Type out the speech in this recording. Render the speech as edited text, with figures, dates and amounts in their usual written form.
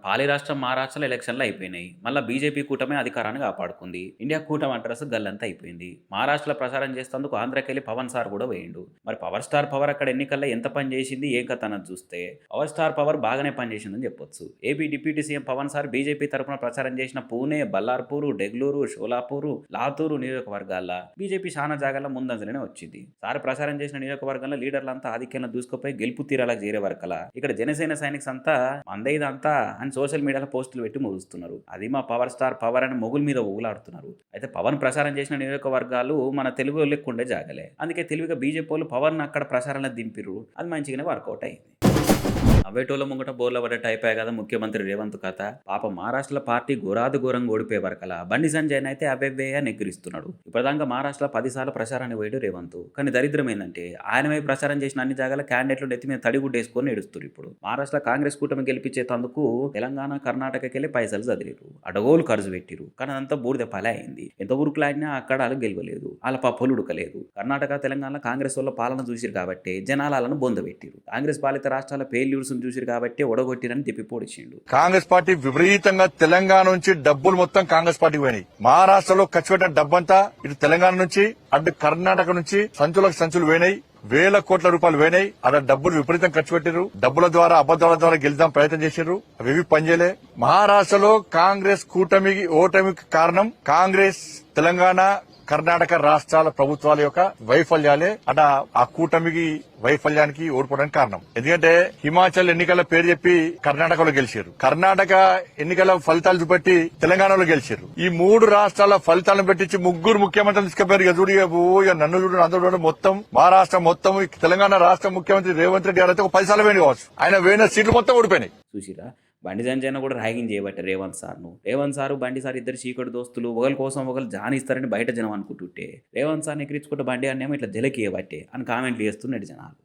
పాలి రాష్ట్రం మహారాష్ట్రలో ఎలక్షన్లు అయిపోయినాయి. మళ్ళా బీజేపీ కూటమే అధికారాన్ని కాపాడుకుంది. ఇండియా కూటమి అడ్రస్ గల్లంతా అయిపోయింది. మహారాష్ట్రలో ప్రచారం చేసేందుకు ఆంధ్రాకెళ్ళి పవన్ సార్ కూడా వేయిండు. మరి పవర్ స్టార్ పవర్ అక్కడ ఎన్నికల్లో ఎంత పని చేసింది ఏం కథ అన్నది చూస్తే పవర్ స్టార్ పవర్ బాగానే పనిచేసిందని చెప్పొచ్చు. AP deputy CM Pawan sir BJP తరఫున ప్రచారం చేసిన పూణే, బల్లార్పూర్, డెగ్లూరు, షోలాపూర్, లాతూరు నియోజకవర్గాల్లో బీజేపీ చాలా జాగాల్లో ముందంజలోనే వచ్చింది. సార్ ప్రచారం చేసిన నియోజకవర్గంలో లీడర్లంతా ఆధిక్యంలో దూసుకుపోయి గెలుపు తీరాలకు చేరే వరకలా ఇక్కడ జనసేన సైనిక్స్ అంతా మందైదంతా అని సోషల్ మీడియాలో పోస్టులు పెట్టి ముగుస్తున్నారు. అది మా పవర్ స్టార్ పవర్ అని మొగుల మీద ఊగులాడుతున్నారు. అయితే పవన్ ప్రచారం చేసిన నియోజకవర్గాలు మన తెలుగు లెక్కుండే జాగలే. అందుకే తెలివిగా బీజేపీ వాళ్ళు పవన్ అక్కడ ప్రచారంలో దింపిరు. అది మంచిగానే వర్కౌట్ అయింది. అవేటోళ్ళ ముంగట బోర్ల పడ్డట్టు అయిపోయాయి కదా ముఖ్యమంత్రి రేవంత్ కథ. పాప మహారాష్ట్రలో పార్టీ ఘోరంగా ఓడిపోయే వరకలా బండి సంజయ్ అయితే అవేవేయ నెగ్గిరిస్తున్నాడు. ఇప్పటిదాకా మహారాష్ట్రలో 10 సార్లు ప్రచారాన్ని పోయాడు రేవంత్. కానీ దరిద్రం ఏంటంటే ఆయన వైపు ప్రచారం చేసిన అన్ని జాగాల క్యాండిడేట్లు నెత్తి మీద తడిగుడ్డ వేసుకొని ఏడుస్తారు. ఇప్పుడు మహారాష్ట్రలో కాంగ్రెస్ కూటమి గెలిపించేందుకు తెలంగాణ, కర్ణాటకకి వెళ్ళి పైసలు చదివారు, అడగోలు ఖర్చు పెట్టిరు. కానీ అదంతా బూడిద పలే అయింది. ఎంత ఊరుకులాడినా అక్కడ వాళ్ళు గెలవలేదు, వాళ్ళ పప్పులు ఉడకలేదు. కర్ణాటక, తెలంగాణ కాంగ్రెస్ వల్ల పాలన చూసిరు కాబట్టి జనాలను బొంద పెట్టిరు. కాంగ్రెస్ పాలిత రాష్ట్రాల ఫెయిల్యూర్స్ చూసిరు కాబట్టి ఒడగొట్టిరని తిప్పిపోడిచిండు. కాంగ్రెస్ పార్టీ విపరీతంగా తెలంగాణ నుంచి డబ్బులు మొత్తం కాంగ్రెస్ పార్టీకి పోయినాయి. మహారాష్ట్రలో ఖర్చు పెట్టిన డబ్బంతా ఇటు తెలంగాణ నుంచి అటు కర్ణాటక నుంచి సంచులు పోయినాయి. వేల కోట్ల రూపాయలు పోయినాయి. అలా డబ్బులు విపరీతం ఖర్చు పెట్టారు. డబ్బుల ద్వారా అబద్దాల ద్వారా గెలుద్దాం ప్రయత్నం చేశారు. అవి పనిచేయలే. మహారాష్ట్రలో కాంగ్రెస్ ఓటమికి కారణం కాంగ్రెస్, తెలంగాణ, కర్ణాటక రాష్ట్రాల ప్రభుత్వాల యొక్క వైఫల్యాలే అట ఆ కూటమికి వైఫల్యానికి ఓడిపోవడానికి కారణం. ఎందుకంటే హిమాచల్ ఎన్నికల పేరు చెప్పి కర్ణాటకలో గెలిచారు, కర్ణాటక ఎన్నికల ఫలితాలు చూపెట్టి తెలంగాణలో గెలిచారు. ఈ 3 రాష్ట్రాల ఫలితాలను పెట్టించి 3 ముఖ్యమంత్రులు తీసుకుపోయారు. ఇక నన్ను చూడు అందరూ చూడండి, మొత్తం మహారాష్ట్ర మొత్తం తెలంగాణ రాష్ట్ర ముఖ్యమంత్రి రేవంత్ రెడ్డి గారు అయితే 10 సార్లు వేణి కావచ్చు. ఆయన వేయిన సీట్లు మొత్తం ఓడిపోయినాయి. చూసిరా బండి సంజయ్ కూడా ర్యాగింగ్ చేయబట్టే రేవంత్ సారు బండి సార్ ఇద్దరు చీకటి దోస్తులు ఒకరి కోసం ఒకరు జానిస్తారని బయట జనం అనుకుంటుంటే రేవంత్ సార్ని ఎక్కిరించుకుంటే బండి అన్నేమో ఇట్లా జలకి ఇవ్వబట్టే అని కామెంట్లు చేస్తున్నాడు జనాలు.